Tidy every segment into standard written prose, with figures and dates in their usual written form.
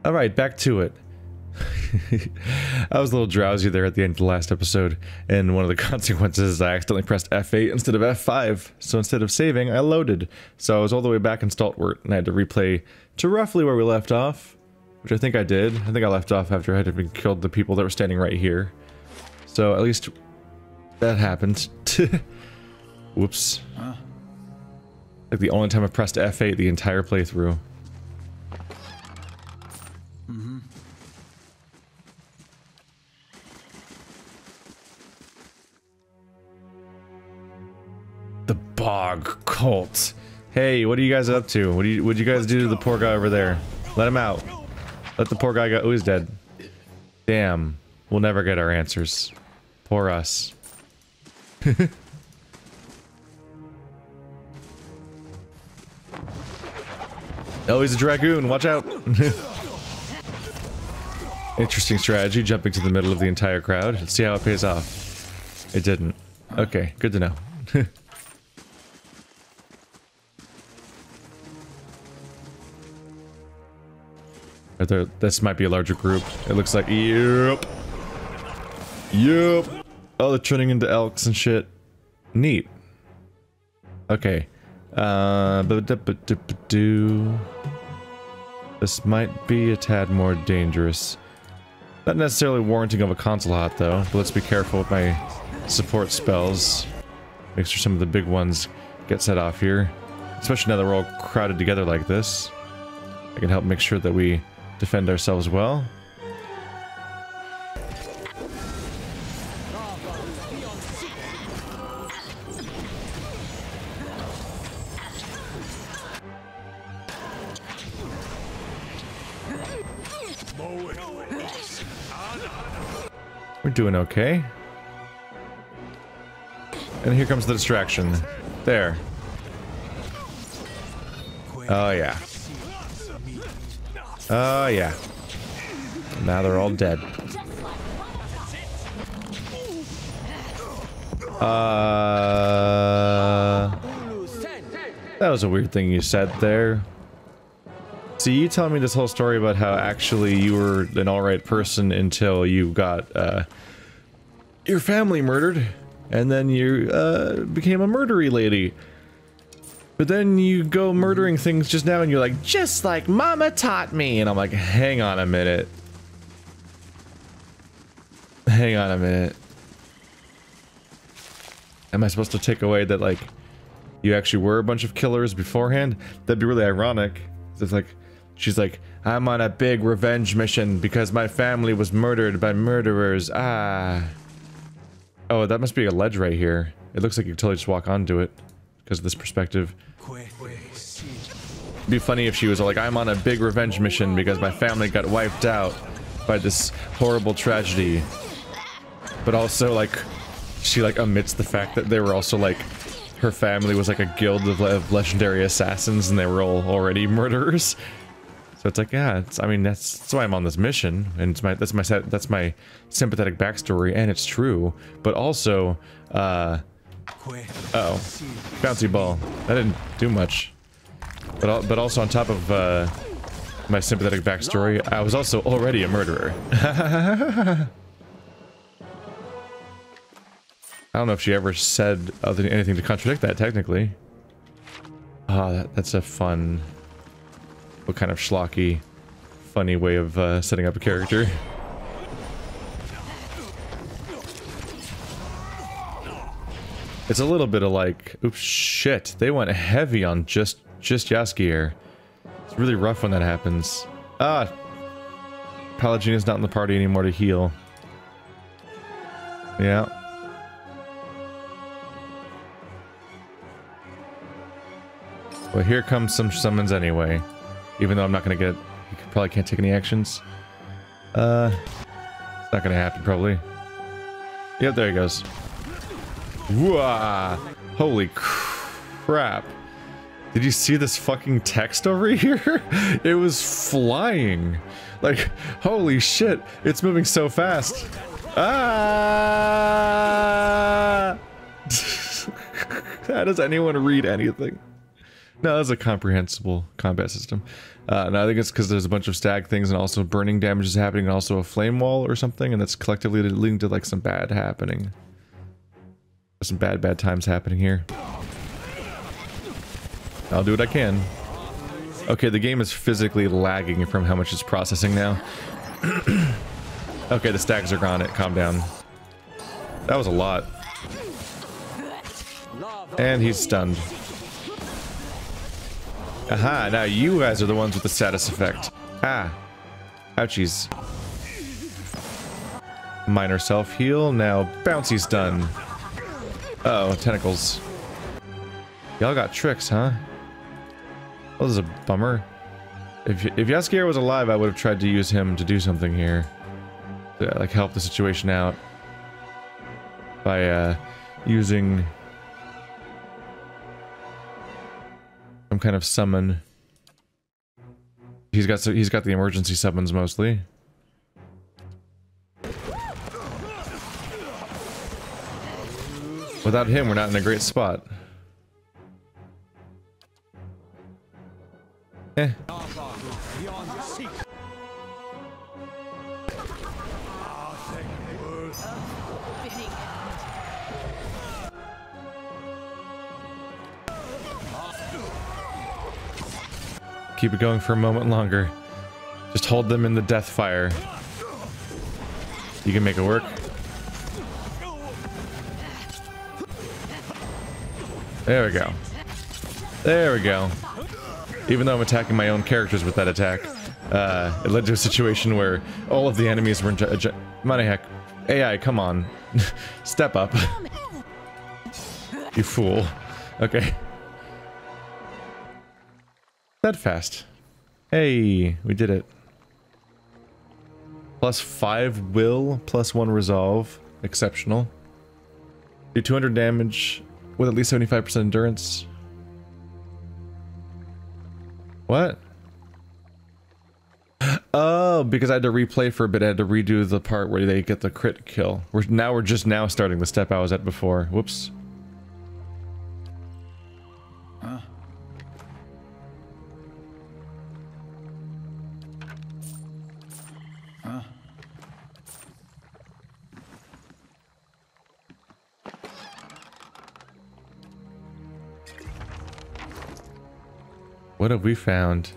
Alright, back to it. I was a little drowsy there at the end of the last episode, and one of the consequences is I accidentally pressed F8 instead of F5, so instead of saving, I loaded. So I was all the way back in Stalwart, and I had to replay to roughly where we left off, which I think I did. I think I left off after I had even killed the people that were standing right here. So at least that happened. Whoops. Like the only time I pressed F8 the entire playthrough. The Bog Cults. Hey, what are you guys up to? What'd you guys do to the poor guy over there? Let him out. Let the poor guy go. Oh, he's dead. Damn. We'll never get our answers. Poor us. Oh, he's a dragoon. Watch out. Interesting strategy, jumping to the middle of the entire crowd. Let's see how it pays off. It didn't. Okay, good to know. This might be a larger group. It looks like. Yep. Yep. Oh, they're turning into elks and shit. Neat. Okay. This might be a tad more dangerous. Not necessarily warranting of a console hot though, but let's be careful with my support spells. Make sure some of the big ones get set off here. Especially now that we're all crowded together like this. I can help make sure that we defend ourselves well. We're doing okay. And here comes the distraction. There. Oh yeah. Oh yeah. Now they're all dead. That was a weird thing you said there. So you tell me this whole story about how actually you were an alright person until you got your family murdered, and then you became a murdery lady. But then you go murdering things just now and you're like, just like Mama taught me, and I'm like, hang on a minute. Hang on a minute. Am I supposed to take away that, like, you actually were a bunch of killers beforehand? That'd be really ironic. It's like, she's like, I'm on a big revenge mission because my family was murdered by murderers. Ah. Oh, that must be a ledge right here. It looks like you could totally just walk onto it because of this perspective. It'd be funny if she was like, I'm on a big revenge mission because my family got wiped out by this horrible tragedy. But also, like, she, like, omits the fact that they were also, like, her family was, like, a guild of legendary assassins and they were all already murderers. So it's like, yeah, I mean, that's why I'm on this mission, and that's my sympathetic backstory, and it's true. But also, uh-oh, bouncy ball. That didn't do much. But also on top of my sympathetic backstory, I was also already a murderer. I don't know if she ever said anything to contradict that, technically. Ah, that's a fun... What kind of schlocky, funny way of setting up a character. It's a little bit of like, oops, shit. They went heavy on just Jaskier. It's really rough when that happens. Ah! Palagina's not in the party anymore to heal. Yeah. Well, here comes some summons anyway. Even though I'm not gonna get... You probably can't take any actions. It's not gonna happen, probably. Yep, there he goes. Whoa! Holy crap. Did you see this fucking text over here? It was flying. Like, holy shit. It's moving so fast. Ah! How does anyone read anything? No, that's a comprehensible combat system. No, I think it's because there's a bunch of stag things and also burning damage is happening and also a flame wall or something, and that's collectively leading to like some bad happening. Some bad times happening here. I'll do what I can. Okay, the game is physically lagging from how much it's processing now. Okay, the stags are gone. Calm down. That was a lot. And he's stunned. Aha, now you guys are the ones with the status effect. Ah. Ouchies. Minor self-heal. Now Bouncy's done. Uh oh, tentacles. Y'all got tricks, huh? Well, this is a bummer. If Yaskier was alive, I would have tried to use him to do something here. To, like, help the situation out. By, using... some kind of summon. He's got the emergency summons mostly. Without him, we're not in a great spot. Eh. Keep it going for a moment longer. Just hold them in the death fire. You can make it work. There we go. There we go. Even though I'm attacking my own characters with that attack, it led to a situation where all of the enemies were in money heck. AI, come on. Step up. You fool. Okay. That fast. Hey, we did it. +5 will, +1 resolve. Exceptional. Do 200 damage with at least 75% endurance. What? Oh, because I had to replay for a bit. I had to redo the part where they get the crit kill. We're just now starting the step I was at before. Whoops. Huh? Huh? What have we found?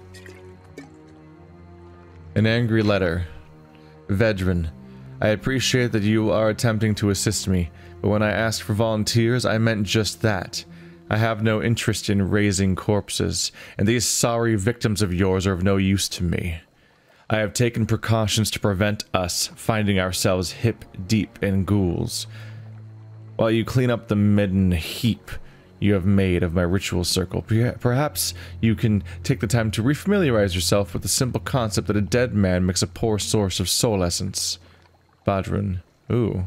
An angry letter. Vedran, I appreciate that you are attempting to assist me, but when I asked for volunteers, I meant just that. I have no interest in raising corpses, and these sorry victims of yours are of no use to me. I have taken precautions to prevent us finding ourselves hip deep in ghouls. While you clean up the midden heap you have made of my ritual circle, perhaps you can take the time to refamiliarize yourself with the simple concept that a dead man makes a poor source of soul essence. Vedran. Ooh.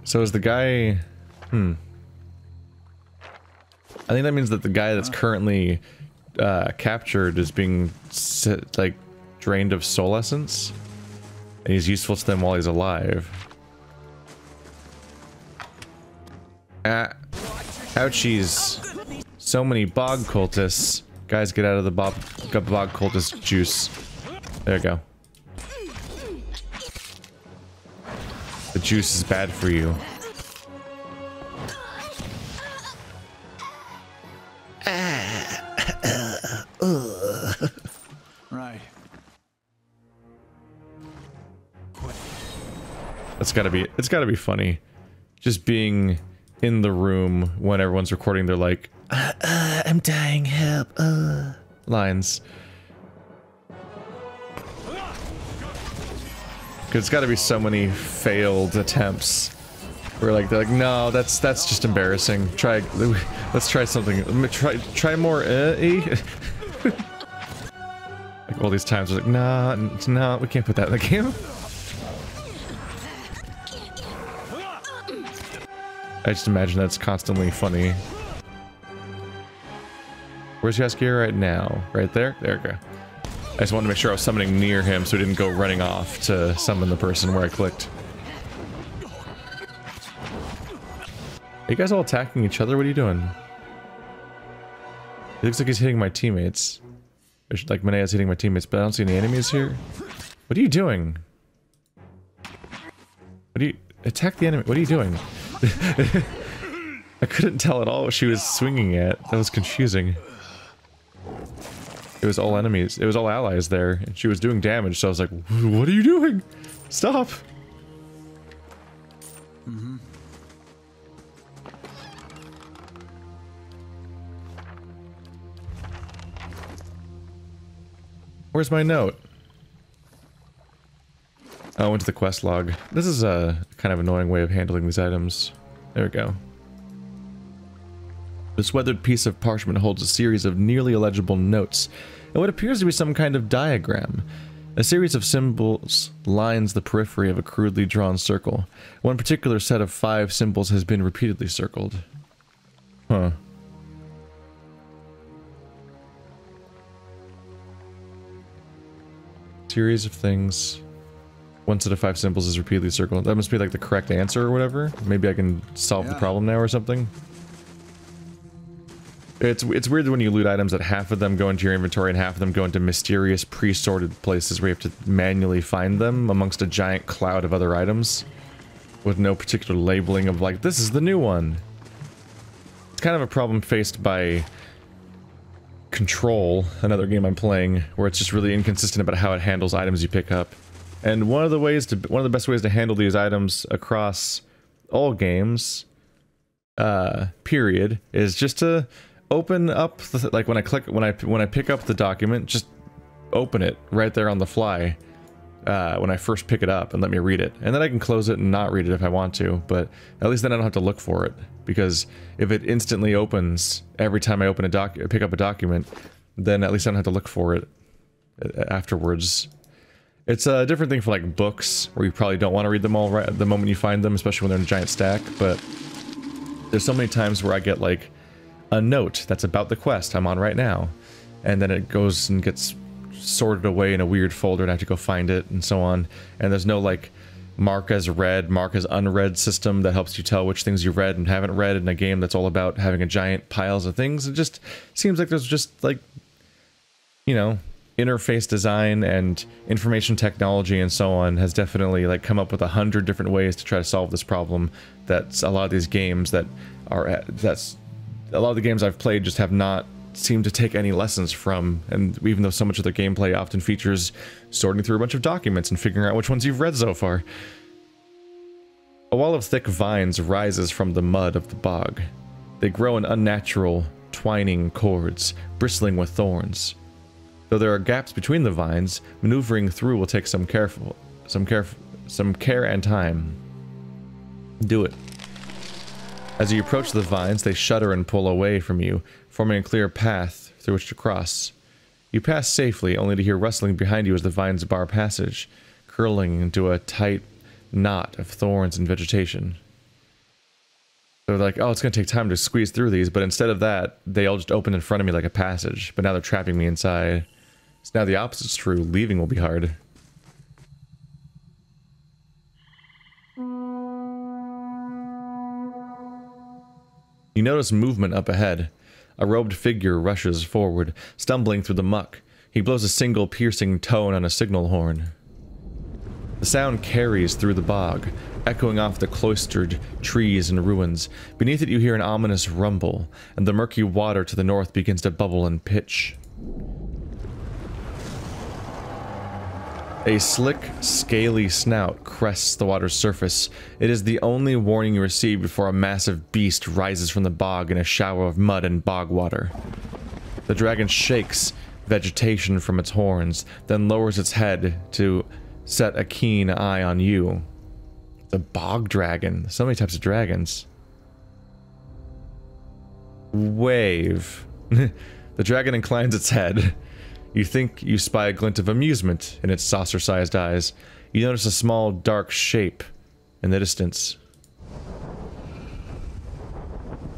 So is the guy... I think that means that the guy that's currently captured is being, like, drained of soul essence. And he's useful to them while he's alive. Ouchies. So many bog cultists. Guys, get out of the bog cultist juice. There you go. The juice is bad for you. Right. It's gotta be funny. Just being in the room when everyone's recording, they're like, I'm dying, help, lines. Cause it's gotta be so many failed attempts. Where like, they're like, no, that's just embarrassing. Let's try something. Try more, Like all these times, we're like, nah, we can't put that in the game. I just imagine that's constantly funny. Where's Yaskier right now? Right there? There we go. I just wanted to make sure I was summoning near him so he didn't go running off to summon the person where I clicked. Are you guys all attacking each other? What are you doing? It looks like he's hitting my teammates. Like Manea's hitting my teammates, but I don't see any enemies here. What are you doing? What do you... Attack the enemy. What are you doing? I couldn't tell at all what she was swinging at. That was confusing. It was all enemies. It was all allies there, and she was doing damage, so I was like, what are you doing? Stop! Mm-hmm. Where's my note? Oh, I went to the quest log. This is a kind of annoying way of handling these items. There we go. This weathered piece of parchment holds a series of nearly illegible notes and what appears to be some kind of diagram. A series of symbols lines the periphery of a crudely drawn circle. One particular set of 5 symbols has been repeatedly circled. Huh. Series of things. One set of 5 symbols is repeatedly circled. That must be like the correct answer or whatever. Maybe I can solve the problem now or something. It's weird when you loot items that half of them go into your inventory and half of them go into mysterious pre-sorted places where you have to manually find them amongst a giant cloud of other items with no particular labeling of like, this is the new one. It's kind of a problem faced by Control, another game I'm playing, where it's just really inconsistent about how it handles items you pick up. And one of the best ways to handle these items across all games, period, is just to open up the, like when I pick up the document, just open it right there on the fly when I first pick it up and let me read it, and then I can close it and not read it if I want to, but at least then I don't have to look for it, because if it instantly opens every time I pick up a document, then at least I don't have to look for it afterwards. It's a different thing for like books, where you probably don't want to read them all right at the moment you find them, especially when they're in a giant stack, but there's so many times where I get like a note that's about the quest I'm on right now, and then it goes and gets sorted away in a weird folder and I have to go find it and so on, and there's no like mark as read, mark as unread system that helps you tell which things you read and haven't read in a game that's all about having a giant piles of things. It just seems like there's just like, you know, interface design and information technology and so on has definitely like come up with 100 different ways to try to solve this problem. That's a lot of these games that are a lot of the games I've played just have not seemed to take any lessons from, and even though so much of their gameplay often features sorting through a bunch of documents and figuring out which ones you've read so far. A wall of thick vines rises from the mud of the bog. They grow in unnatural, twining cords, bristling with thorns. Though there are gaps between the vines, maneuvering through will take some care and time. Do it. As you approach the vines, they shudder and pull away from you, forming a clear path through which to cross. You pass safely, only to hear rustling behind you as the vines bar passage, curling into a tight knot of thorns and vegetation. They're like, oh, it's going to take time to squeeze through these, but instead of that, they all just open in front of me like a passage, but now they're trapping me inside. So now the opposite's true, leaving will be hard. You notice movement up ahead. A robed figure rushes forward, stumbling through the muck. He blows a single piercing tone on a signal horn. The sound carries through the bog, echoing off the cloistered trees and ruins. Beneath it you hear an ominous rumble, and the murky water to the north begins to bubble and pitch. A slick, scaly snout crests the water's surface. It is the only warning you receive before a massive beast rises from the bog in a shower of mud and bog water. The dragon shakes vegetation from its horns, then lowers its head to set a keen eye on you. The bog dragon. So many types of dragons. Wave. The dragon inclines its head. You think you spy a glint of amusement in its saucer-sized eyes. You notice a small, dark shape in the distance.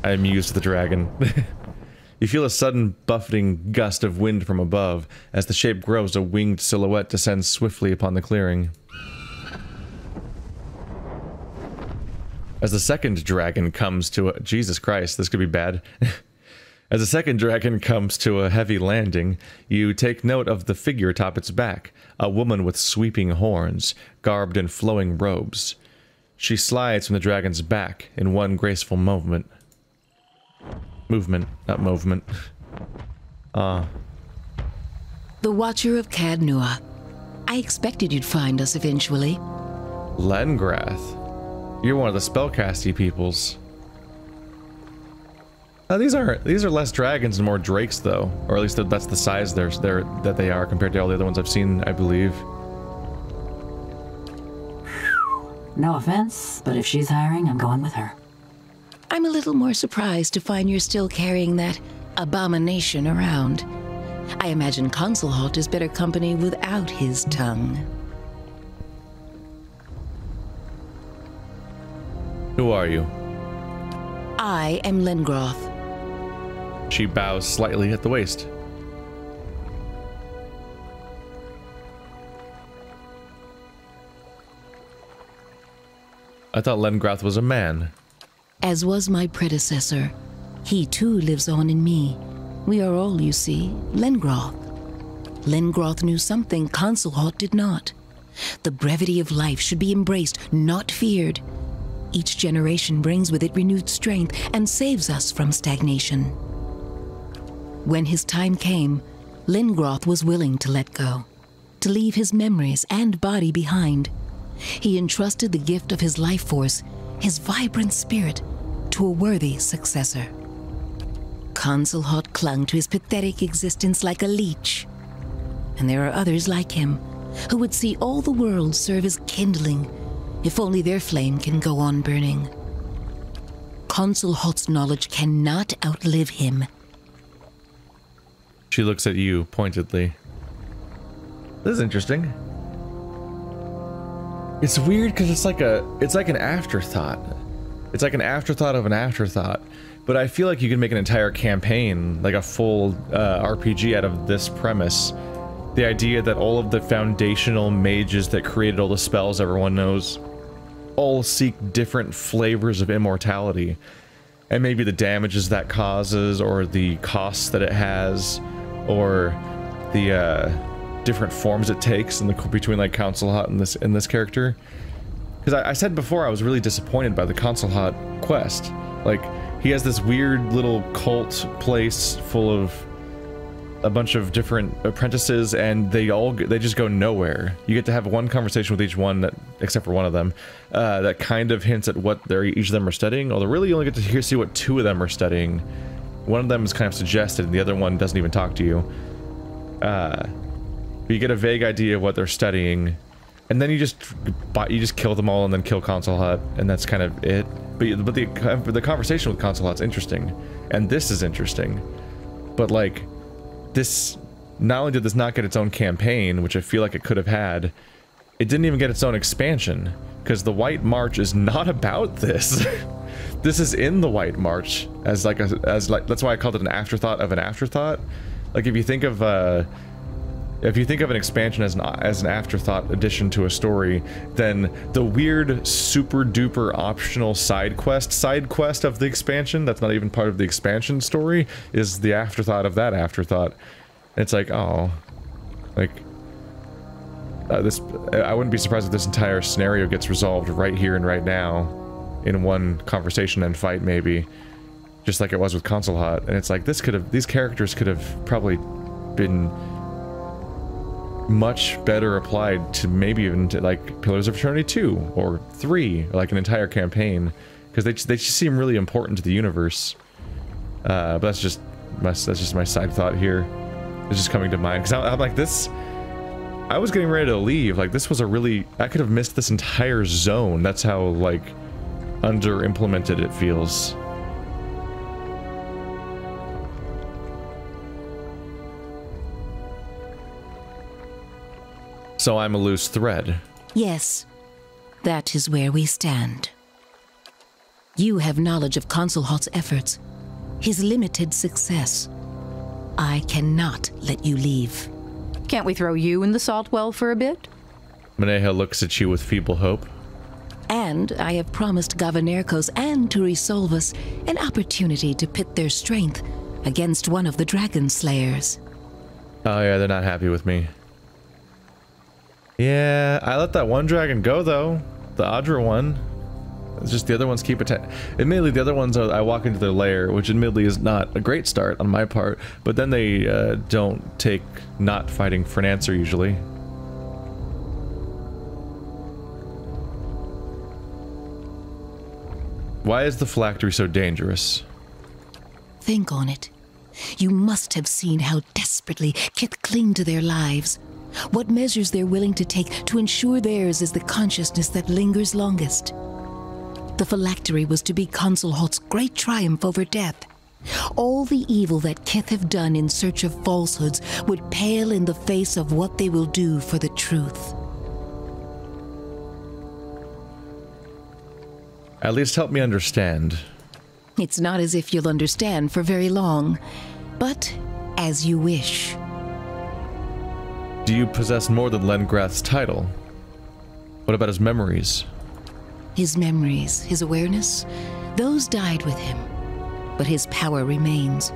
I amused the dragon. You feel a sudden buffeting gust of wind from above. As the shape grows, a winged silhouette descends swiftly upon the clearing. As the second dragon comes to a... Jesus Christ, this could be bad. As the second dragon comes to a heavy landing, you take note of the figure atop its back, a woman with sweeping horns, garbed in flowing robes. She slides from the dragon's back in one graceful movement. Not movement. The Watcher of Cadnua. I expected you'd find us eventually. Lengrath. You're one of the spellcasty peoples. These are less dragons and more drakes, though, or at least that's the size that they are compared to all the other ones I've seen, I believe. No offense, but if she's hiring, I'm going with her. I'm a little more surprised to find you're still carrying that abomination around. I imagine Consulhalt is better company without his tongue. Who are you? I am Lengroth. She bows slightly at the waist. I thought Lengroth was a man. As was my predecessor. He too lives on in me. We are all, you see, Lengroth. Lengroth knew something Consulhalt did not. The brevity of life should be embraced, not feared. Each generation brings with it renewed strength and saves us from stagnation. When his time came, Lengroth was willing to let go, to leave his memories and body behind. He entrusted the gift of his life force, his vibrant spirit, to a worthy successor. Consulhalt clung to his pathetic existence like a leech. And there are others like him, who would see all the world serve as kindling, if only their flame can go on burning. Consulhalt's knowledge cannot outlive him. She looks at you pointedly. This is interesting. It's weird because it's like an afterthought. It's like an afterthought of an afterthought. But I feel like you can make an entire campaign, like a full RPG out of this premise. The idea that all of the foundational mages that created all the spells everyone knows all seek different flavors of immortality. And maybe the damages that causes, or the costs that it has, or the different forms it takes between like Consulhalt and this character. Because I said before I was really disappointed by the Consulhalt quest. Like, he has this weird little cult place full of a bunch of different apprentices, and they just go nowhere. You get to have one conversation with each one, except for one of them, that kind of hints at what each of them are studying, although really you only get to see what two of them are studying. One of them is kind of suggested, and the other one doesn't even talk to you. But you get a vague idea of what they're studying, and then you just kill them all and then kill Consulhalt, and that's kind of it. But the conversation with Consulhalt's interesting, and this is interesting. But like, this, not only did this not get its own campaign, which I feel like it could have had, it didn't even get its own expansion, because the White March is not about this. This is in the White March as that's why I called it an afterthought of an afterthought. Like, if you think of an expansion as an afterthought addition to a story, then the weird super duper optional side quest of the expansion that's not even part of the expansion story is the afterthought of that afterthought. And it's like, oh, like I wouldn't be surprised if this entire scenario gets resolved right here and right now in one conversation and fight, maybe, just like it was with Consulhalt. And it's like, these characters could have probably been much better applied to maybe even to like Pillars of Eternity 2 or 3, or like an entire campaign, because they just seem really important to the universe. But that's just my side thought here. It's just coming to mind because I'm like, this, I was getting ready to leave. Like, this was I could have missed this entire zone. That's how like under implemented it feels. So I'm a loose thread. Yes, that is where we stand. You have knowledge of Consulhalt's efforts. his limited success. I cannot let you leave. Can't we throw you in the salt well for a bit? Maneja looks at you with feeble hope. And I have promised Governerkos and Turisolvus an opportunity to pit their strength against one of the dragon slayers. Oh yeah, they're not happy with me. Yeah, I let that one dragon go though. The Adra one. It's just the other ones keep attacking. Admittedly, the other ones, I walk into their lair, which admittedly is not a great start on my part, but then they don't take not fighting for an answer usually. Why is the Phylactery so dangerous? Think on it. You must have seen how desperately Kith cling to their lives. What measures they're willing to take to ensure theirs is the consciousness that lingers longest. The Phylactery was to be Consulholt's great triumph over death. All the evil that Kith have done in search of falsehoods would pale in the face of what they will do for the truth. At least help me understand. It's not as if you'll understand for very long, but as you wish. Do you possess more than Lengrath's title? What about his memories? His memories, his awareness, those died with him. But his power remains.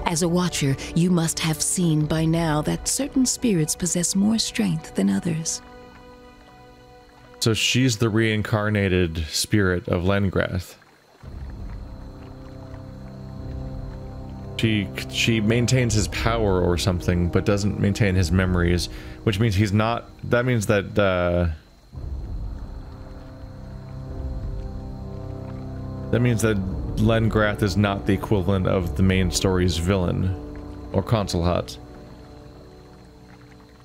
As a watcher, you must have seen by now that certain spirits possess more strength than others. So she's the reincarnated spirit of Lengrath. She maintains his power or something, but doesn't maintain his memories, which means he's not... That means that, that means that Lengrath is not the equivalent of the main story's villain, or Consulhot.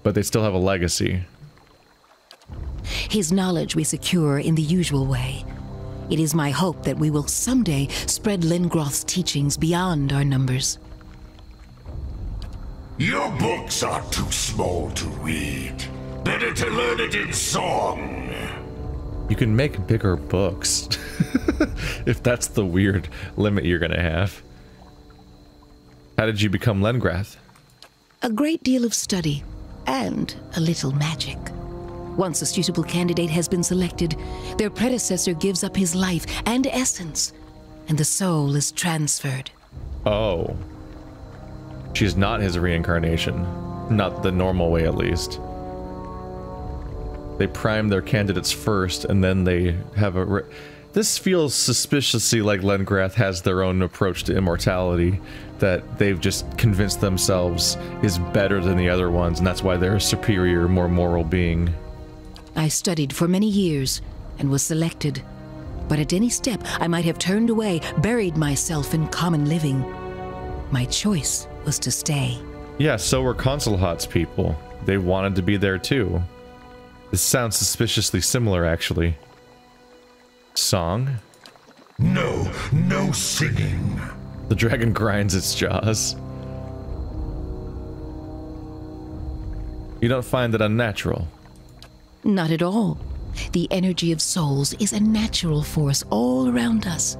But they still have a legacy. His knowledge we secure in the usual way. It is my hope that we will someday spread Lengroth's teachings beyond our numbers. Your books are too small to read. Better to learn it in song. You can make bigger books. If that's the weird limit you're gonna have. How did you become Lengrath? A great deal of study, and a little magic. Once a suitable candidate has been selected, their predecessor gives up his life and essence, and the soul is transferred. Oh. She's not his reincarnation. Not the normal way, at least. They prime their candidates first, and then they have a... This feels suspiciously like Lengrath has their own approach to immortality that they've just convinced themselves is better than the other ones, and that's why they're a superior, more moral being. I studied for many years and was selected, but at any step I might have turned away, buried myself in common living. My choice was to stay. Yeah, so were Consulhot's people. They wanted to be there too. This sounds suspiciously similar, actually. Song? No, no singing. The dragon grinds its jaws. You don't find it unnatural? Not at all. The energy of souls is a natural force all around us.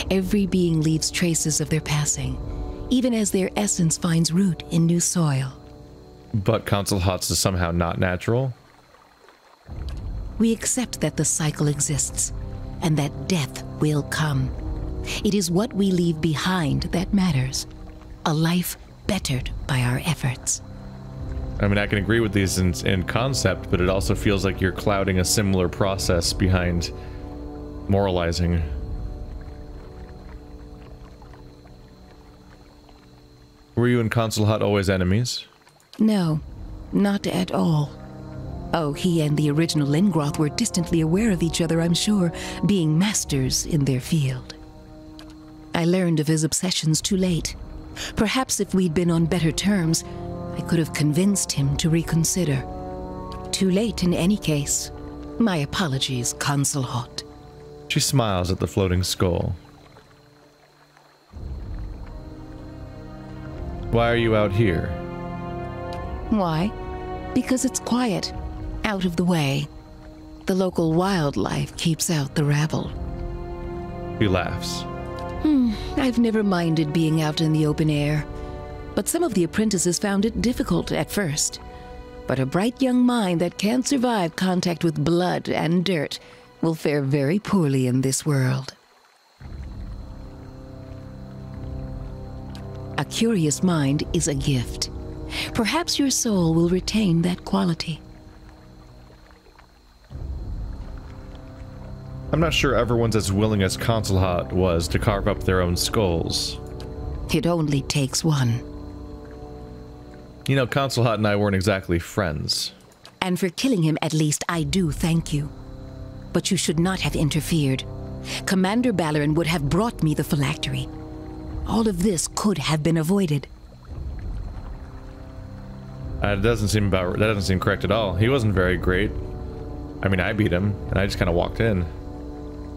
Every being leaves traces of their passing, even as their essence finds root in new soil. But Consulhot's is somehow not natural? We accept that the cycle exists, and that death will come. It is what we leave behind that matters. A life bettered by our efforts. I mean, I can agree with these in concept, but it also feels like you're clouding a similar process behind moralizing. Were you and Consulhot always enemies? No, not at all. Oh, he and the original Lengroth were distantly aware of each other, I'm sure, being masters in their field. I learned of his obsessions too late. Perhaps if we'd been on better terms, I could have convinced him to reconsider. Too late in any case. My apologies, Consulhot. She smiles at the floating skull. Why are you out here? Why? Because it's quiet, out of the way. The local wildlife keeps out the rabble. He laughs. I've never minded being out in the open air, but some of the apprentices found it difficult at first. But a bright young mind that can't survive contact with blood and dirt will fare very poorly in this world. A curious mind is a gift. Perhaps your soul will retain that quality. I'm not sure everyone's as willing as Consulhot was to carve up their own skulls. It only takes one. You know, Consulhot and I weren't exactly friends. And for killing him, at least, I do thank you. But you should not have interfered. Commander Ballard would have brought me the Phylactery. All of this could have been avoided. That doesn't seem correct at all. He wasn't very great. I mean, I beat him, and I just kind of walked in.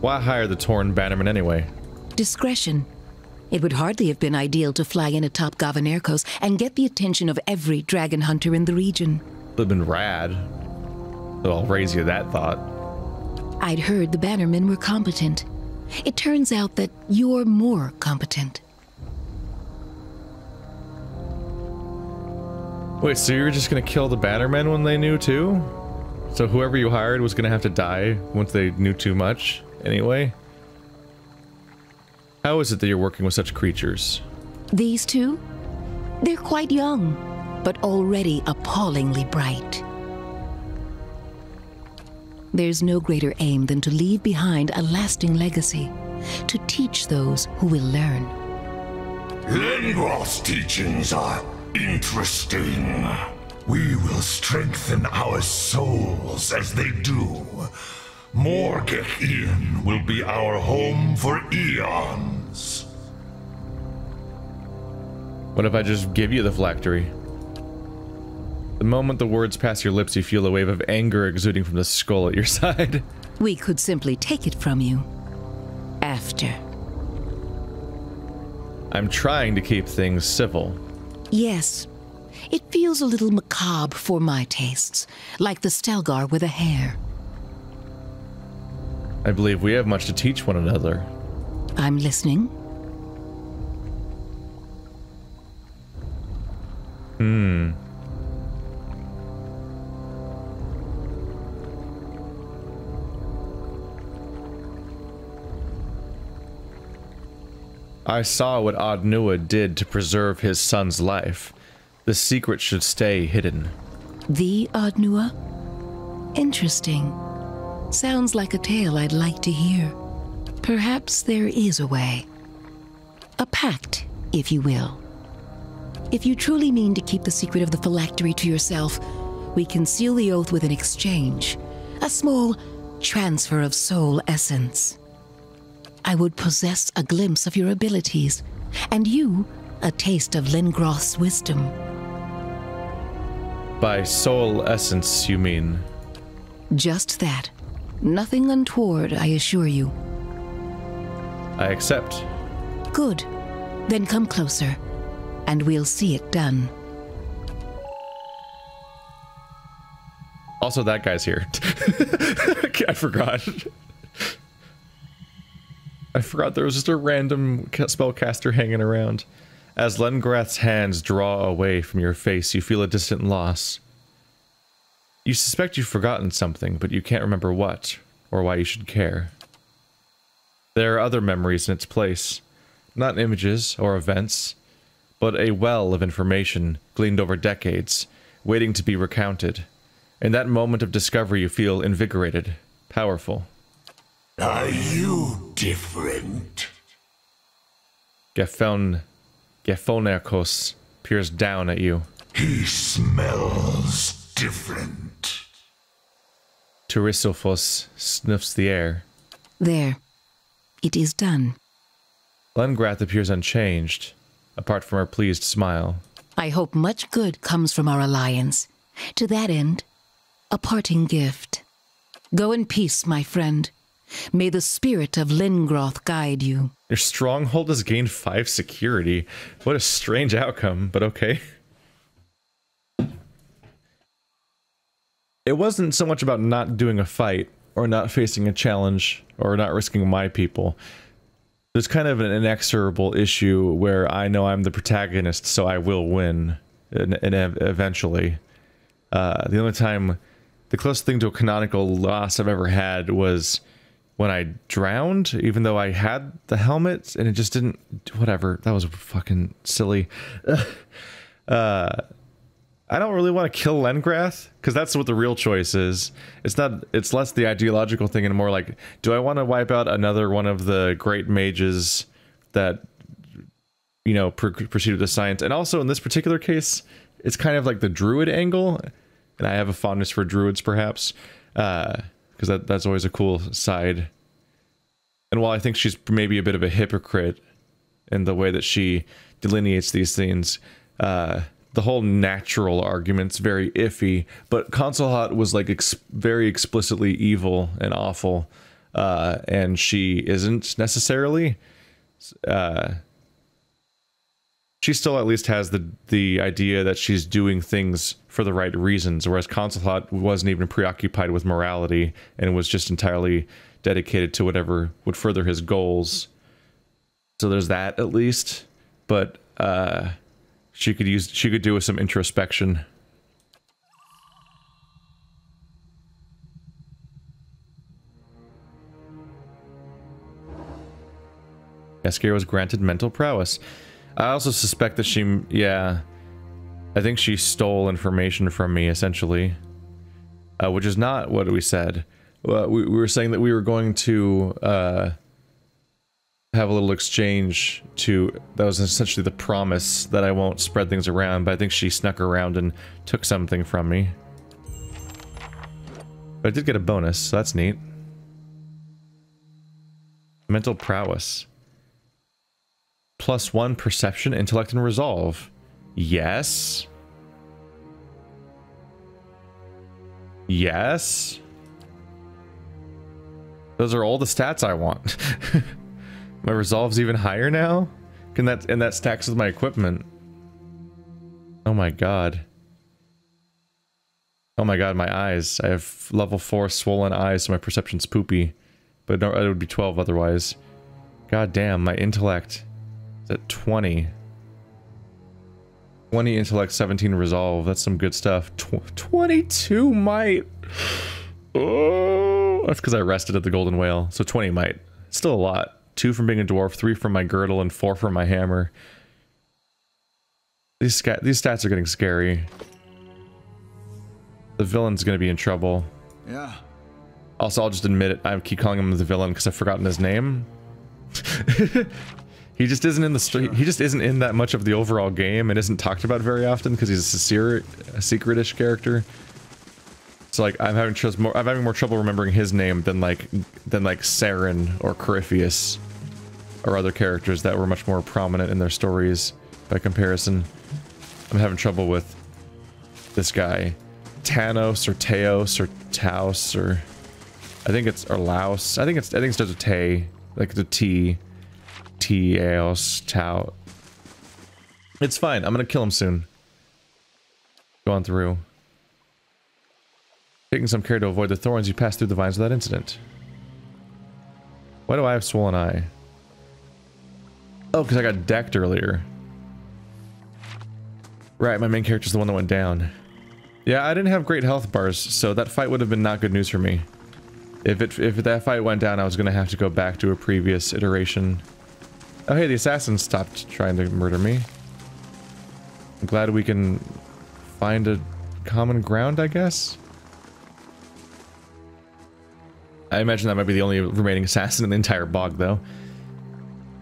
Why hire the Torn Bannerman anyway? Discretion. It would hardly have been ideal to fly in atop Gavanerkos and get the attention of every dragon hunter in the region. Would have been rad. So I'll raise you that thought. I'd heard the Bannermen were competent. It turns out that you're more competent. Wait, so you were just gonna kill the Bannermen when they knew too? So whoever you hired was gonna have to die once they knew too much, anyway? How is it that you're working with such creatures? These two? They're quite young, but already appallingly bright. There's no greater aim than to leave behind a lasting legacy, to teach those who will learn. Lengroth's teachings are interesting. We will strengthen our souls as they do. Morgek will be our home for eons. What if I just give you the Phylactery? The moment the words pass your lips, you feel a wave of anger exuding from the skull at your side. We could simply take it from you. After. I'm trying to keep things civil. Yes. It feels a little macabre for my tastes, like the Stelgar with a hair. I believe we have much to teach one another. I'm listening. I saw what Adnua did to preserve his son's life. The secret should stay hidden. The Adnua? Interesting. Sounds like a tale I'd like to hear. Perhaps there is a way. A pact, if you will. If you truly mean to keep the secret of the Phylactery to yourself, we can seal the oath with an exchange. A small transfer of soul essence. I would possess a glimpse of your abilities, and you a taste of Lengroth's wisdom. By soul essence, you mean? Just that. Nothing untoward, I assure you. I accept. Good. Then come closer, and we'll see it done. Also, that guy's here. I forgot. I forgot there was just a random spellcaster hanging around. As Lengroth's hands draw away from your face, you feel a distant loss. You suspect you've forgotten something, but you can't remember what, or why you should care. There are other memories in its place. Not images or events, but a well of information gleaned over decades, waiting to be recounted. In that moment of discovery, you feel invigorated, powerful. Are you different? Gavanerkos peers down at you. He smells different. Terissophos sniffs the air. There. It is done. Lengroth appears unchanged, apart from her pleased smile. I hope much good comes from our alliance. To that end, a parting gift. Go in peace, my friend. May the spirit of Lengroth guide you. Your stronghold has gained 5 security. What a strange outcome, but okay. It wasn't so much about not doing a fight, or not facing a challenge, or not risking my people. there's kind of an inexorable issue where I know I'm the protagonist, so I will win, and eventually. The only time, the closest thing to a canonical loss I've ever had was when I drowned, even though I had the helmet, and it just didn't, whatever, that was fucking silly. I don't really want to kill Lengrath, because that's what the real choice is. It's not, it's less the ideological thing and more like, do I want to wipe out another one of the great mages that, you know, proceed with the science? And also in this particular case, it's kind of like the druid angle, and I have a fondness for druids perhaps, because that's always a cool side. And while I think she's maybe a bit of a hypocrite in the way that she delineates these things, the whole natural argument's very iffy, but Consulhot was like very explicitly evil and awful, and she isn't necessarily. She still at least has the idea that she's doing things for the right reasons, whereas Consulhot wasn't even preoccupied with morality and was just entirely dedicated to whatever would further his goals. So there's that at least, but she could do with some introspection. Yaskier was granted mental prowess. I also suspect that she, yeah, I think she stole information from me, essentially. Which is not what we said. We were saying that we were going to have a little exchange that was essentially the promise that I won't spread things around, but I think she snuck around and took something from me. But I did get a bonus, so that's neat. Mental prowess. +1 perception, intellect, and resolve. Yes. Yes. Those are all the stats I want. My resolve's even higher now? And that stacks with my equipment. Oh my god. Oh my god, my eyes. I have level 4 swollen eyes, so my perception's poopy. But no, it would be 12 otherwise. God damn, my intellect is at 20. 20 intellect, 17 resolve. That's some good stuff. 22 might. Oh, that's because I rested at the Golden Whale. So 20 might. Still a lot. 2 from being a dwarf, 3 from my girdle, and 4 from my hammer. These stats are getting scary. The villain's gonna be in trouble. Yeah. Also, I'll just admit it. I keep calling him the villain because I've forgotten his name. He just isn't in the street. He just isn't in that much of the overall game and isn't talked about very often because he's a secret-ish character. So like I'm having more trouble remembering his name than like Saren or Corypheus or other characters that were much more prominent in their stories by comparison. I'm having trouble with this guy, Tanos or Teos or Taos or I think it's or Laos. I think it starts with Tay, like the T. T-A-O-S, Tau. It's fine. I'm gonna kill him soon. Go on through. Taking some care to avoid the thorns, you pass through the vines without incident. Why do I have swollen eye? Oh, because I got decked earlier. Right, my main character's the one that went down. Yeah, I didn't have great health bars, so that fight would have been not good news for me. If that fight went down, I was gonna have to go back to a previous iteration. Oh hey, the assassin stopped trying to murder me. I'm glad we can find a common ground, I guess? I imagine that might be the only remaining assassin in the entire bog, though.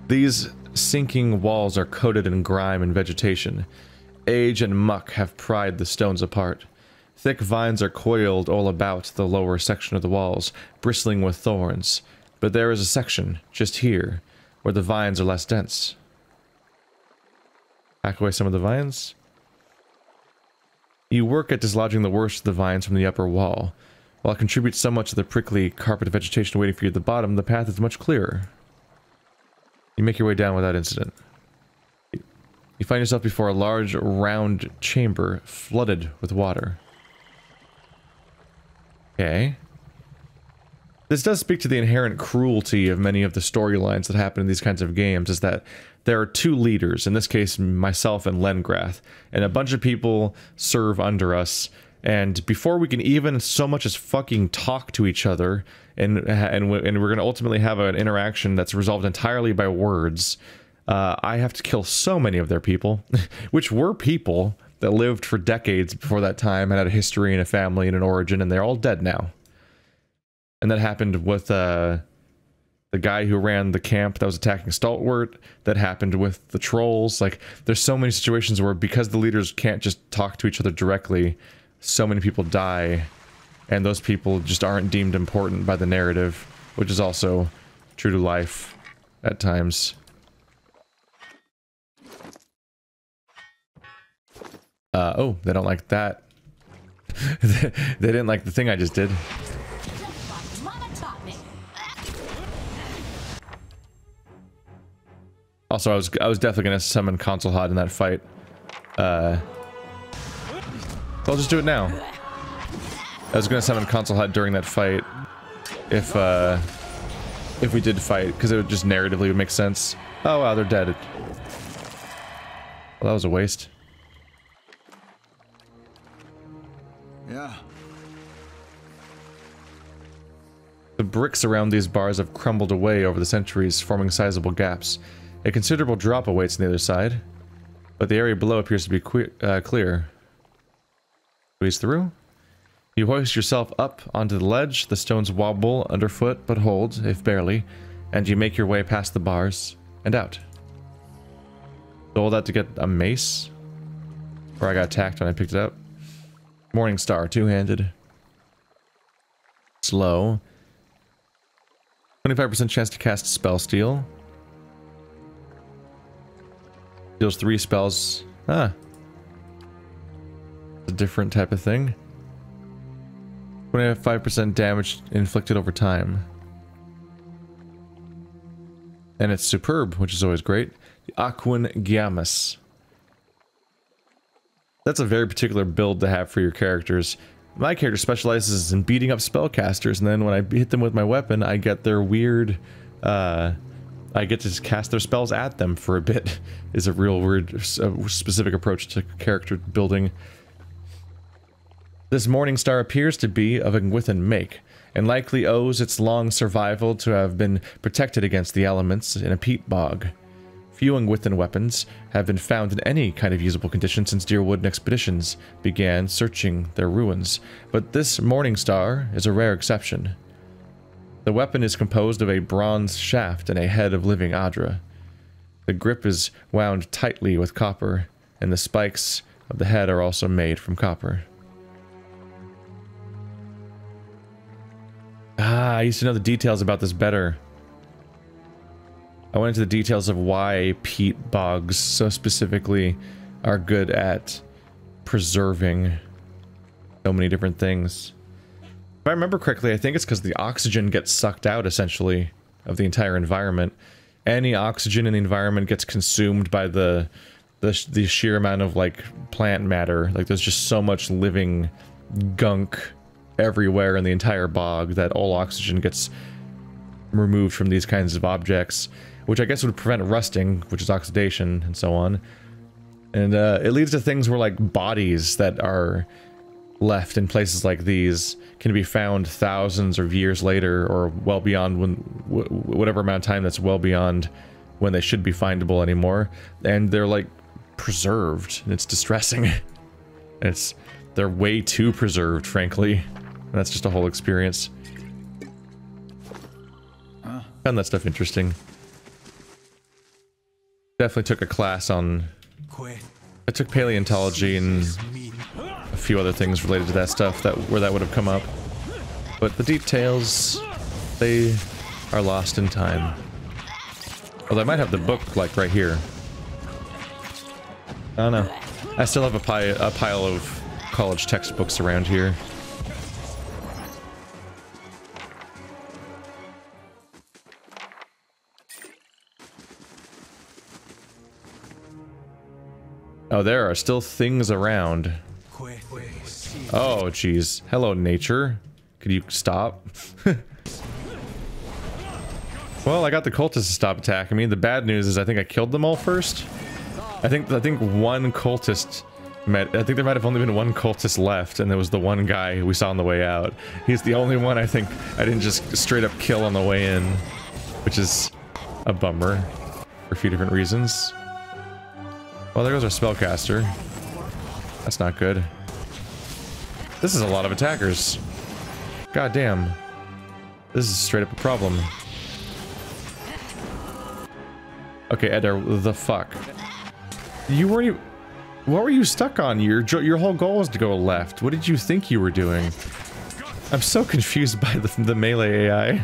These sinking walls are coated in grime and vegetation. Age and muck have pried the stones apart. Thick vines are coiled all about the lower section of the walls, bristling with thorns. But there is a section, just here, where the vines are less dense. Hack away some of the vines. You work at dislodging the worst of the vines from the upper wall. While it contributes somewhat to the prickly carpet of vegetation waiting for you at the bottom, the path is much clearer. You make your way down without incident. You find yourself before a large, round chamber flooded with water. Okay. This does speak to the inherent cruelty of many of the storylines that happen in these kinds of games, is that there are two leaders, in this case myself and Lengrath, and a bunch of people serve under us, and before we can even so much as fucking talk to each other, and we're going to ultimately have an interaction that's resolved entirely by words, I have to kill so many of their people, which were people that lived for decades before that time and had a history and a family and an origin, and they're all dead now. And that happened with the guy who ran the camp that was attacking Stalwart. That happened with the trolls. Like, there's so many situations where, because the leaders can't just talk to each other directly, so many people die, and those people just aren't deemed important by the narrative, which is also true to life at times. Oh, they don't like that. They didn't like the thing I just did. Also, I was definitely gonna summon Console Hot in that fight. I'll just do it now. I was gonna summon Console Hot during that fight, if we did fight, because it would just narratively would make sense. Oh wow, they're dead. Well, that was a waste. Yeah. The bricks around these bars have crumbled away over the centuries, forming sizable gaps. A considerable drop awaits on the other side, but the area below appears to be clear. Squeeze through. You hoist yourself up onto the ledge. The stones wobble underfoot, but hold, if barely, and you make your way past the bars and out. So all that to get a mace? Or I got attacked when I picked it up. Morning Star, two-handed. Slow. 25% chance to cast Spell Steal. Deals 3 spells. Ah. A different type of thing. 25% damage inflicted over time. And it's superb, which is always great. The Aquan Giamus. That's a very particular build to have for your characters. My character specializes in beating up spellcasters, and then when I hit them with my weapon, I get their weird, I get to cast their spells at them for a bit. Is a real weird, specific approach to character building. This Morning Star appears to be of a Gwithan make, and likely owes its long survival to have been protected against the elements in a peat bog. Few Gwithan weapons have been found in any kind of usable condition since Deerwood expeditions began searching their ruins, but this Morning Star is a rare exception. The weapon is composed of a bronze shaft and a head of living Adra. The grip is wound tightly with copper, and the spikes of the head are also made from copper. Ah, I used to know the details about this better. I went into the details of why peat bogs so specifically are good at preserving so many different things. If I remember correctly, I think it's because the oxygen gets sucked out, essentially, of the entire environment. Any oxygen in the environment gets consumed by the sheer amount of, like, plant matter. Like, there's just so much living gunk everywhere in the entire bog that all oxygen gets removed from these kinds of objects, which I guess would prevent rusting, which is oxidation, and so on. And it leads to things where, like, bodies that are left in places like these can be found thousands of years later, or well beyond when whatever amount of time that's well beyond when they should be findable anymore, and they're like preserved, and it's distressing. They're way too preserved, frankly, and that's just a whole experience. Found that stuff interesting. Definitely took a class on... I took paleontology and a few other things related to that stuff where that would have come up. But the details, they are lost in time. Although I might have the book, like, right here. I don't know. I still have a pile of college textbooks around here. Oh, there are still things around. Oh, jeez. Hello, nature. Could you stop? Well, I got the cultists to stop attacking me. The bad news is I think I killed them all first. I think one cultist I think there might have only been one cultist left, and there was the one guy we saw on the way out. He's the only one I think I didn't just straight up kill on the way in, which is a bummer for a few different reasons. Well, there goes our spellcaster. That's not good. This is a lot of attackers. God damn. This is straight up a problem. Okay, Eder, the fuck? You weren't even... What were you stuck on? Your whole goal was to go left. What did you think you were doing? I'm so confused by the melee AI.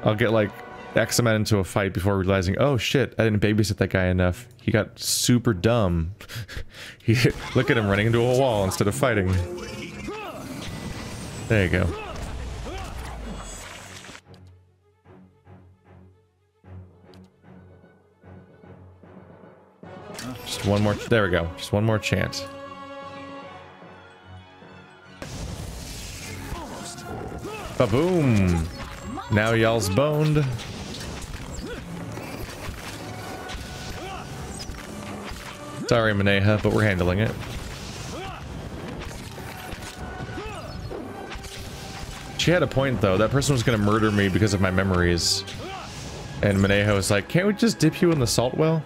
I'll get like X amount into a fight before realizing, oh shit, I didn't babysit that guy enough. He got super dumb. Look at him running into a wall instead of fighting. There you go. Just one more, there we go. Just one more chance. Ba-boom! Now y'all's boned. Sorry, Maneha, but we're handling it. She had a point, though. That person was gonna murder me because of my memories. And Maneha was like, can't we just dip you in the salt well?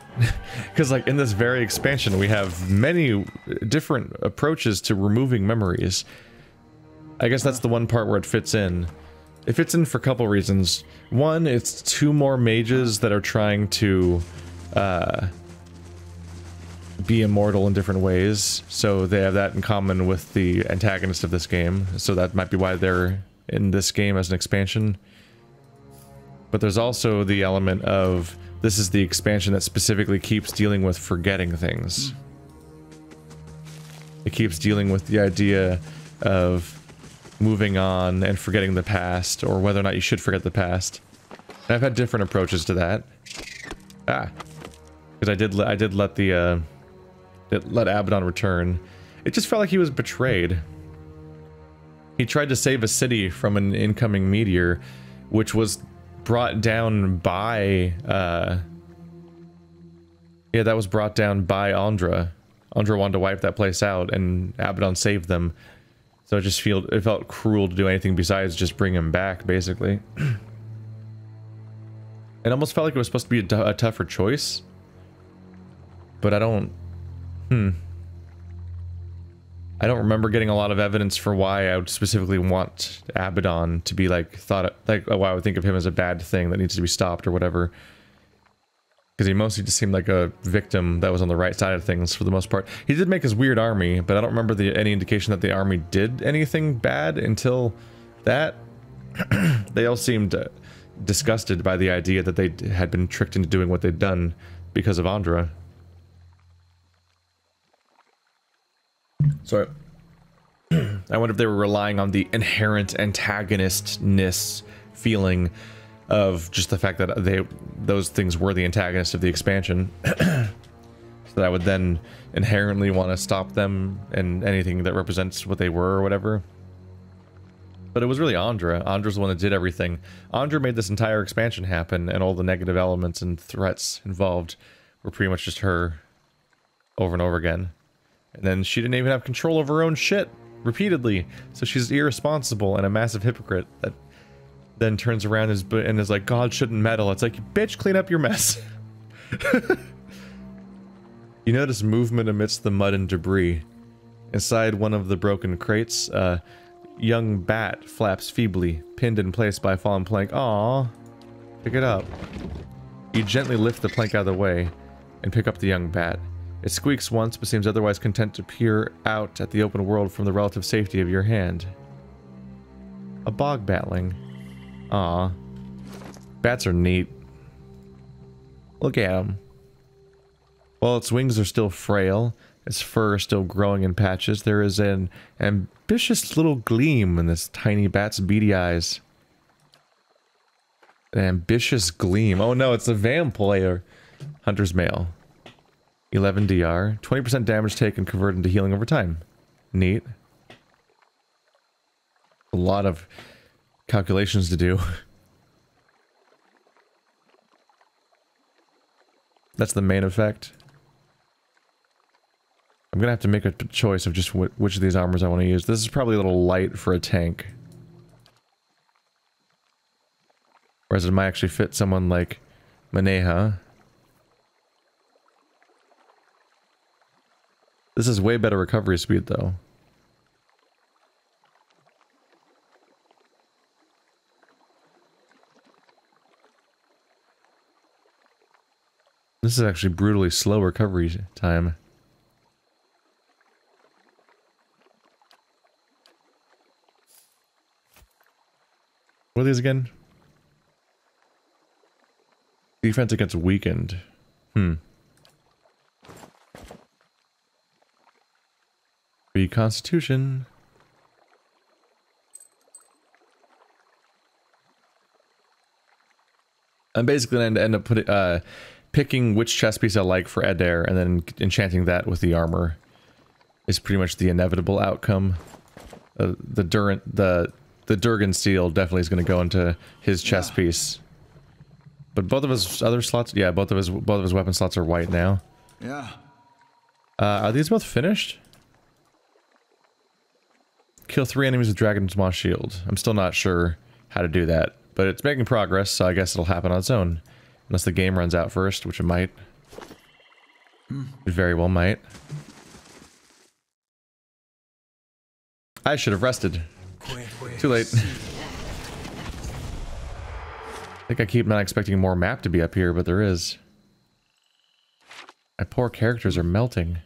Because, like, in this very expansion, we have many different approaches to removing memories. I guess that's the one part where it fits in. It fits in for a couple reasons. One, it's 2 more mages that are trying to be immortal in different ways. So they have that in common with the antagonist of this game. So that might be why they're in this game as an expansion. But there's also the element of this is the expansion that specifically keeps dealing with forgetting things. It keeps dealing with the idea of moving on and forgetting the past, or whether or not you should forget the past. And I've had different approaches to that. Because I did let the let Abaddon return. It just felt like he was betrayed. He tried to save a city from an incoming meteor, which was brought down by yeah, that was brought down by Andra. Andra wanted to wipe that place out, and Abaddon saved them. So it felt cruel to do anything besides just bring him back, basically. It almost felt like it was supposed to be a tougher choice, but I don't remember getting a lot of evidence for why I would specifically want Abaddon to be why I would think of him as a bad thing that needs to be stopped or whatever. Because he mostly just seemed like a victim that was on the right side of things for the most part. He did make his weird army, but I don't remember any indication that the army did anything bad until that. They all seemed disgusted by the idea that they had been tricked into doing what they'd done because of Andra. So I wonder if they were relying on the inherent antagonistness feeling of just the fact that those things were the antagonists of the expansion. So that I would then inherently want to stop them and anything that represents what they were or whatever. But it was really Andra. Andra's the one that did everything. Andra made this entire expansion happen, and all the negative elements and threats involved were pretty much just her over and over again. And then she didn't even have control of her own shit repeatedly. So she's irresponsible and a massive hypocrite that then turns around and is like, God shouldn't meddle. It's like, bitch, clean up your mess. You notice movement amidst the mud and debris. Inside one of the broken crates, a young bat flaps feebly, pinned in place by a fallen plank. Aww. Pick it up. You gently lift the plank out of the way and pick up the young bat. It squeaks once, but seems otherwise content to peer out at the open world from the relative safety of your hand. A bog batling. Aw. Bats are neat. Look at them. While its wings are still frail, its fur is still growing in patches, there is an ambitious little gleam in this tiny bat's beady eyes. An ambitious gleam. Oh no, it's a vampire. Hunter's Mail. 11 DR. 20% damage taken converted into healing over time. Neat. A lot of calculations to do. That's the main effect. I'm gonna have to make a choice of just which of these armors I want to use. This is probably a little light for a tank. Whereas it might actually fit someone like Maneha. This is way better recovery speed though. This is actually brutally slow recovery time. What are these again? Defense against weakened. Free Constitution. I'm basically going to end up picking which chest piece I like for Adair and then enchanting that with the armor. Is pretty much the inevitable outcome. The Durgan steel definitely is going to go into his chest piece. But both of his other slots, yeah, both of his weapon slots are white now. Yeah. Are these both finished? Kill 3 enemies with Dragon's Maw Shield. I'm still not sure how to do that, but it's making progress, so I guess it'll happen on its own. Unless the game runs out first, which it might. It very well might. I should have rested. Too late. I think I keep not expecting more map to be up here, but there is. My poor characters are melting.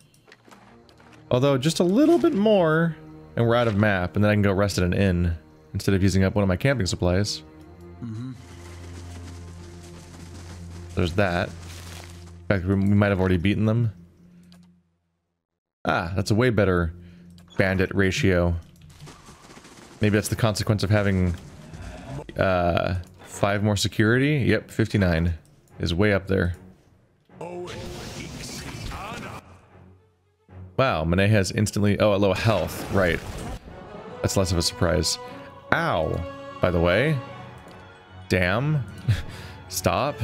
Although, just a little bit more, and we're out of map, and then I can go rest at an inn, instead of using up one of my camping supplies. There's that. In fact, we might have already beaten them. Ah, that's a way better bandit ratio. Maybe that's the consequence of having 5 more security. Yep, 59 is way up there. Wow, Maneha has instantly... Oh, at low health. Right. That's less of a surprise. Ow. By the way. Damn. Stop.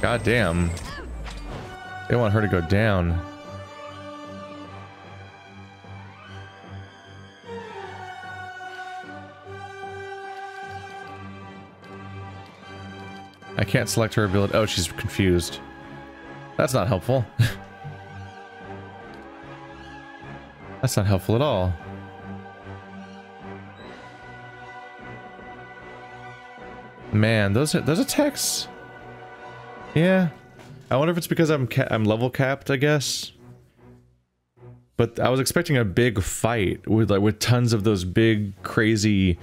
God damn. They want her to go down. I can't select her ability. Oh, she's confused. That's not helpful. That's not helpful at all. Man, those attacks. Yeah, I wonder if it's because I'm level capped, I guess. But I was expecting a big fight with tons of those big crazy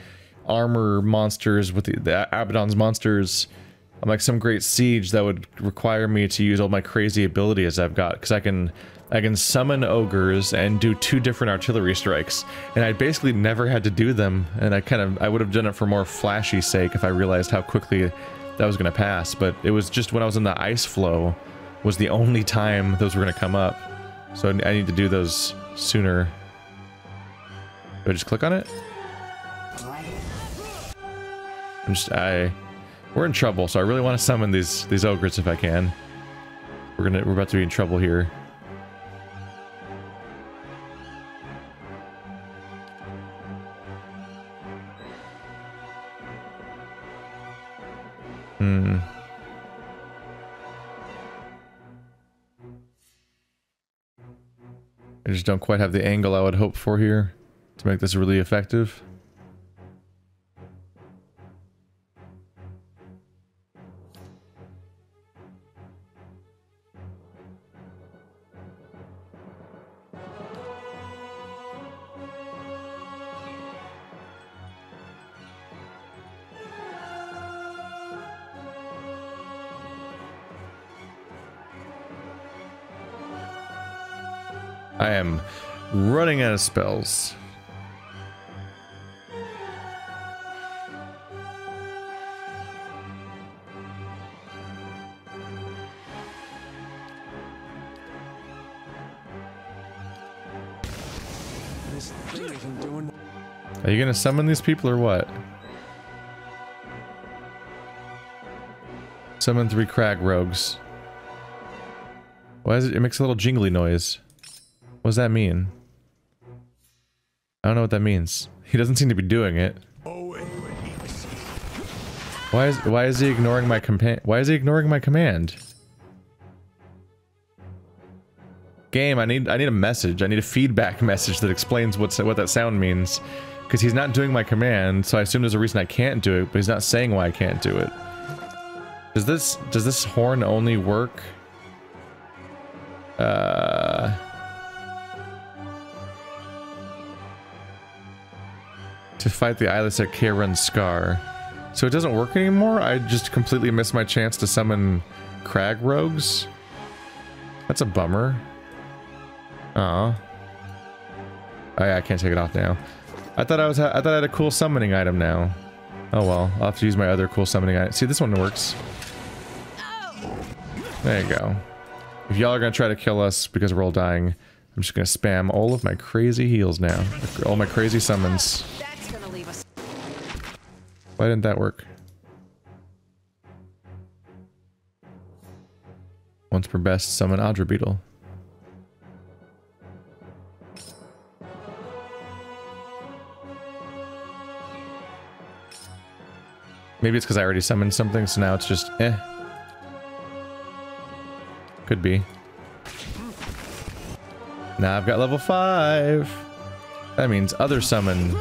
armor monsters with the Abaddon's monsters. I'm like some great siege that would require me to use all my crazy abilities I've got, because I can summon ogres and do 2 different artillery strikes, and I basically never had to do them, and I would have done it for more flashy sake if I realized how quickly that was going to pass. But it was just when I was in the ice flow was the only time those were going to come up, so I need to do those sooner. Do I just click on it? We're in trouble, so I really want to summon these ogres if I can. We're about to be in trouble here. I just don't quite have the angle I would hope for here to make this really effective. I am running out of spells. Are you gonna summon these people or what? Summon 3 crag rogues. Why is it? It makes a little jingly noise. What does that mean? I don't know what that means. He doesn't seem to be doing it. Why is he ignoring my command? Game, I need a message. I need a feedback message that explains what that sound means. Because he's not doing my command, so I assume there's a reason I can't do it, but he's not saying why I can't do it. Does this horn only work? To fight the eyeless at Kieran's Scar. So it doesn't work anymore? I just completely missed my chance to summon crag rogues? That's a bummer. Aw. Oh yeah, I can't take it off now. I thought I had a cool summoning item now. Oh well, I'll have to use my other cool summoning item. See, this one works. There you go. If y'all are gonna try to kill us because we're all dying, I'm just gonna spam all of my crazy heals now. All my crazy summons. Why didn't that work? Once per best, summon Audra Beetle. Maybe it's because I already summoned something, so now it's just eh. Could be. Now I've got level 5. That means other summon.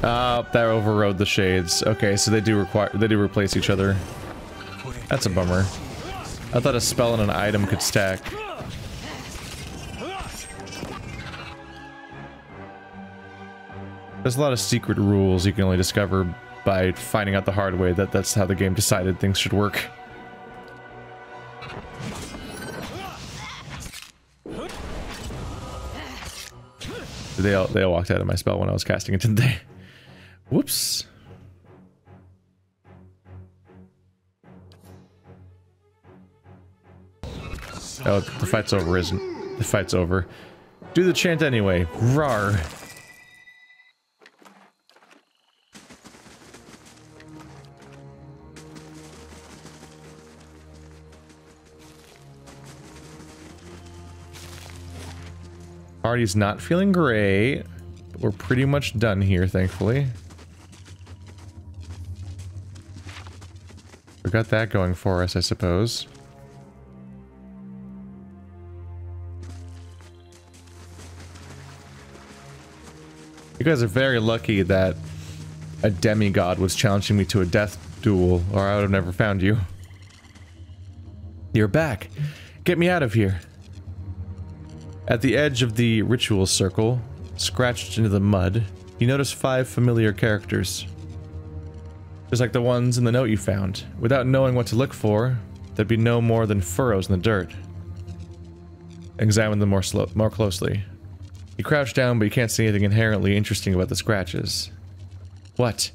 That overrode the shades. Okay, so they do replace each other. That's a bummer. I thought a spell and an item could stack. There's a lot of secret rules you can only discover by finding out the hard way that that's how the game decided things should work. They all walked out of my spell when I was casting it, didn't they? Whoops. Oh, the fight's over, isn't? The fight's over. Do the chant anyway. Rawr. Party's not feeling great, but we're pretty much done here, thankfully. We got that going for us, I suppose. You guys are very lucky that a demigod was challenging me to a death duel, or I would have never found you. You're back. Get me out of here. At the edge of the ritual circle, scratched into the mud, you notice 5 familiar characters. Just like the ones in the note you found. Without knowing what to look for, there'd be no more than furrows in the dirt. Examine them more closely. You crouch down, but you can't see anything inherently interesting about the scratches. What?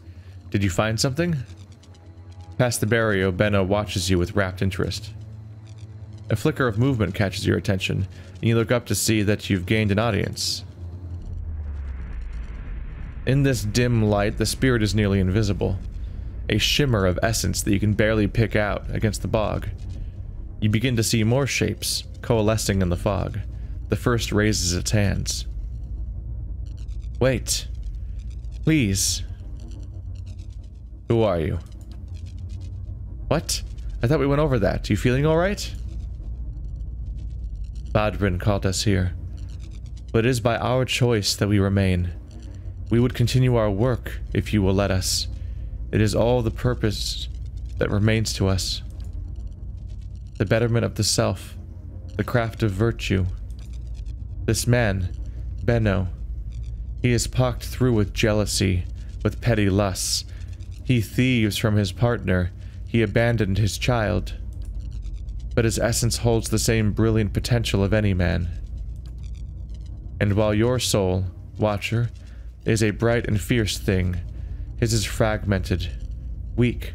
Did you find something? Past the barrier, Benno watches you with rapt interest. A flicker of movement catches your attention, and you look up to see that you've gained an audience. In this dim light, the spirit is nearly invisible. A shimmer of essence that you can barely pick out against the bog. You begin to see more shapes, coalescing in the fog. The first raises its hands. Wait. Please. Who are you? What? I thought we went over that. You feeling alright? Badrin called us here. But it is by our choice that we remain. We would continue our work if you will let us. It is all the purpose that remains to us. The betterment of the self. The craft of virtue. This man, Benno, he is pocked through with jealousy, with petty lusts. He thieves from his partner. He abandoned his child. But his essence holds the same brilliant potential of any man. And while your soul, Watcher, is a bright and fierce thing, his is fragmented, weak.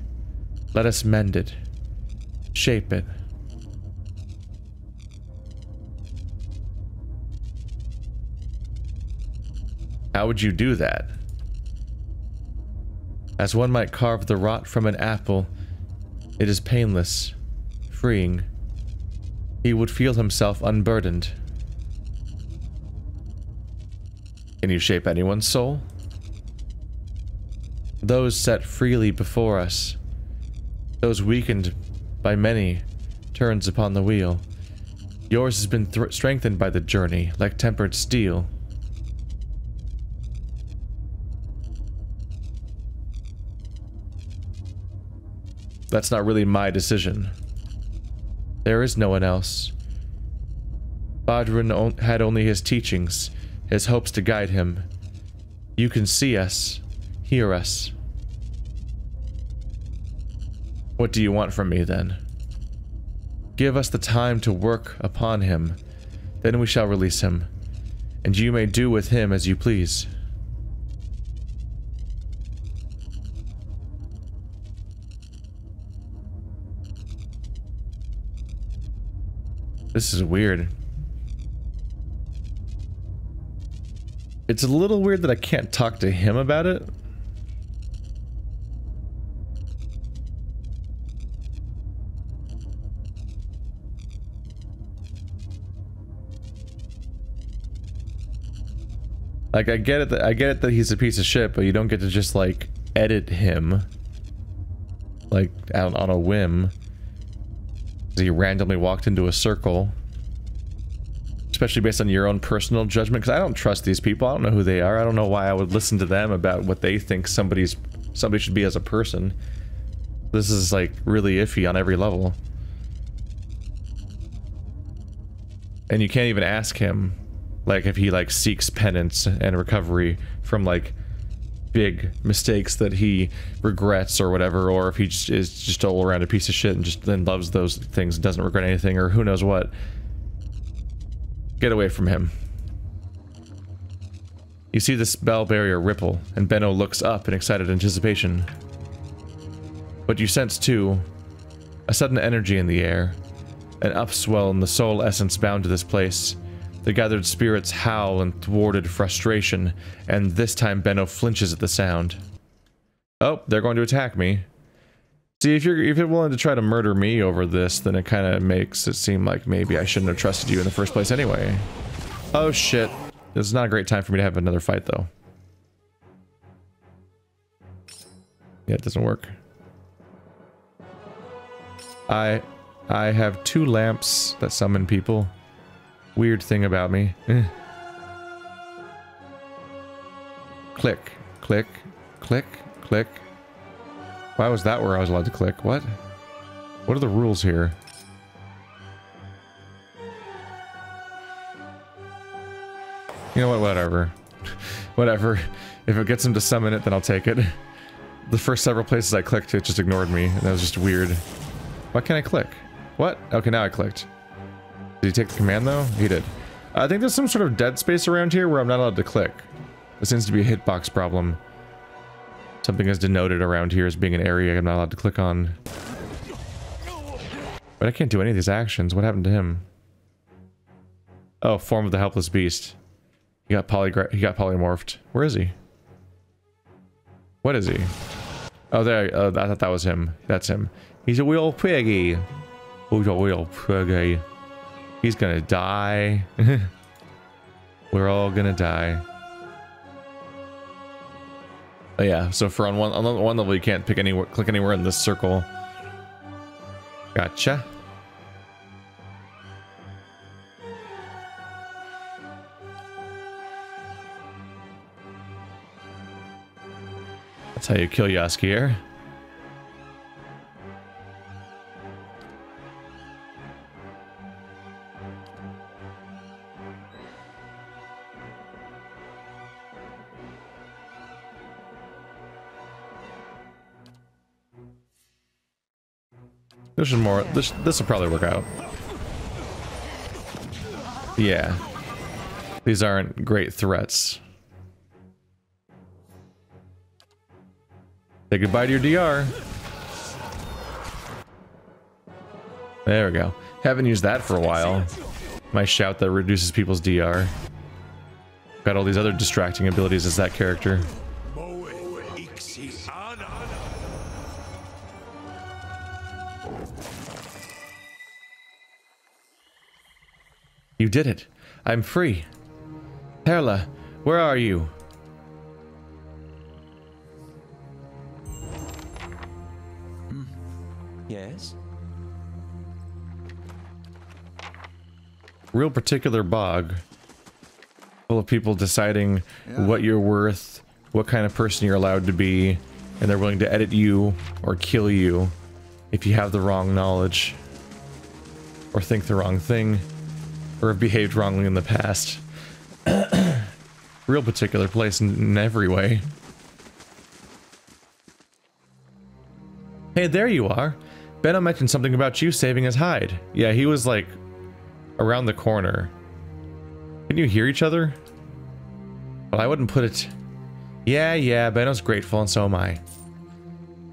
Let us mend it. Shape it. How would you do that? As one might carve the rot from an apple, it is painless, freeing. He would feel himself unburdened. Can you shape anyone's soul? Those set freely before us, those weakened by many turns upon the wheel. Yours has been strengthened by the journey, like tempered steel. That's not really my decision. There is no one else. Bodrin had only his teachings, his hopes to guide him. You can see us, hear us. What do you want from me, then? Give us the time to work upon him, then we shall release him, and you may do with him as you please. This is weird. It's a little weird that I can't talk to him about it. Like, I get it that he's a piece of shit, but you don't get to just, like, edit him. Like, out on a whim. He randomly walked into a circle. Especially based on your own personal judgment, because I don't trust these people. I don't know who they are. I don't know why I would listen to them about what they think somebody should be as a person. This is, like, really iffy on every level. And you can't even ask him, like, if he, like, seeks penance and recovery from, like, big mistakes that he regrets or whatever, or if he just is just all around a piece of shit and just then loves those things and doesn't regret anything, or who knows what. Get away from him. You see the spell barrier ripple, and Benno looks up in excited anticipation. But you sense, too, a sudden energy in the air, an upswell in the soul essence bound to this place. The gathered spirits howl in thwarted frustration, and this time Benno flinches at the sound. Oh, they're going to attack me. See, if you're willing to try to murder me over this, then it kind of makes it seem like maybe I shouldn't have trusted you in the first place anyway. Oh shit. This is not a great time for me to have another fight, though. Yeah, it doesn't work. I have 2 lamps that summon people. Weird thing about me. Click, click, click, click. Why was that where I was allowed to click? What? What are the rules here? You know what? Whatever. Whatever. If it gets him to summon it, then I'll take it. The first several places I clicked, it just ignored me, and that was just weird. Why can't I click? What? Okay, now I clicked. Did he take the command, though? He did. I think there's some sort of dead space around here where I'm not allowed to click. There seems to be a hitbox problem. Something is denoted around here as being an area I'm not allowed to click on. But I can't do any of these actions. What happened to him? Oh, form of the helpless beast. He got polymorphed. Where is he? What is he? Oh, there. I thought that was him. That's him. He's a real piggy. Who's a real piggy? He's gonna die. We're all gonna die. Oh yeah, so for on one level you can't click anywhere in this circle. Gotcha. That's how you kill Yaskier. This is more. This will probably work out. Yeah. These aren't great threats. Say goodbye to your DR. There we go. Haven't used that for a while. My shout that reduces people's DR. Got all these other distracting abilities as that character. You did it. I'm free. Perla, where are you? Yes? Real particular bog. Full of people deciding what you're worth, what kind of person you're allowed to be, and they're willing to edit you or kill you if you have the wrong knowledge, or think the wrong thing, or have behaved wrongly in the past. Real particular place in every way. Hey, there you are. Benno mentioned something about you saving his hide. Yeah, he was like around the corner. Can you hear each other? Well, I wouldn't put it... Yeah, Benno's grateful and so am I.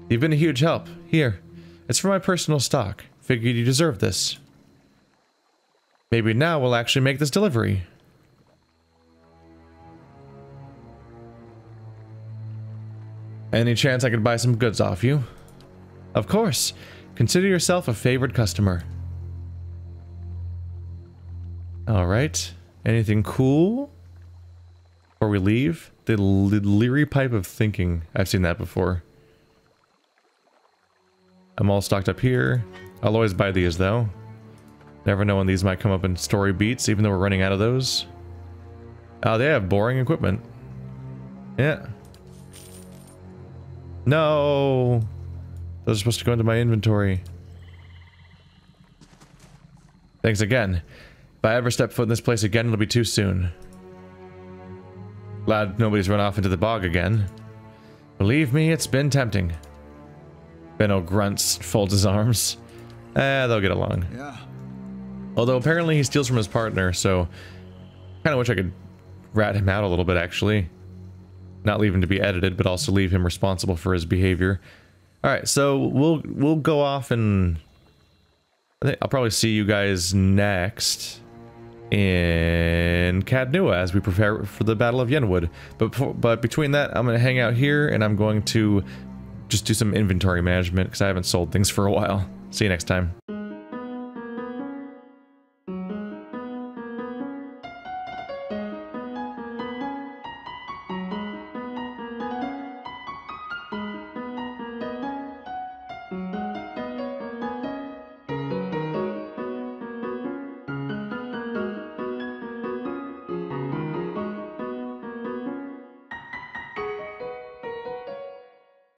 You've been a huge help. Here, it's for my personal stock. Figured you deserve this. Maybe now we'll actually make this delivery. Any chance I could buy some goods off you? Of course. Consider yourself a favored customer. Alright. Anything cool? Before we leave? The Leary Pipe of Thinking. I've seen that before. I'm all stocked up here. I'll always buy these though. Never know when these might come up in story beats, even though we're running out of those. Oh, they have boring equipment. Yeah. No! Those are supposed to go into my inventory. Thanks again. If I ever step foot in this place again, it'll be too soon. Glad nobody's run off into the bog again. Believe me, it's been tempting. Benno grunts, folds his arms. They'll get along. Yeah. Although apparently he steals from his partner, so... kind of wish I could rat him out a little bit, actually. Not leave him to be edited, but also leave him responsible for his behavior. Alright, so we'll go off and... I think I'll probably see you guys next in Cadnua as we prepare for the Battle of Yenwood. But between that, I'm going to hang out here and I'm going to just do some inventory management because I haven't sold things for a while. See you next time.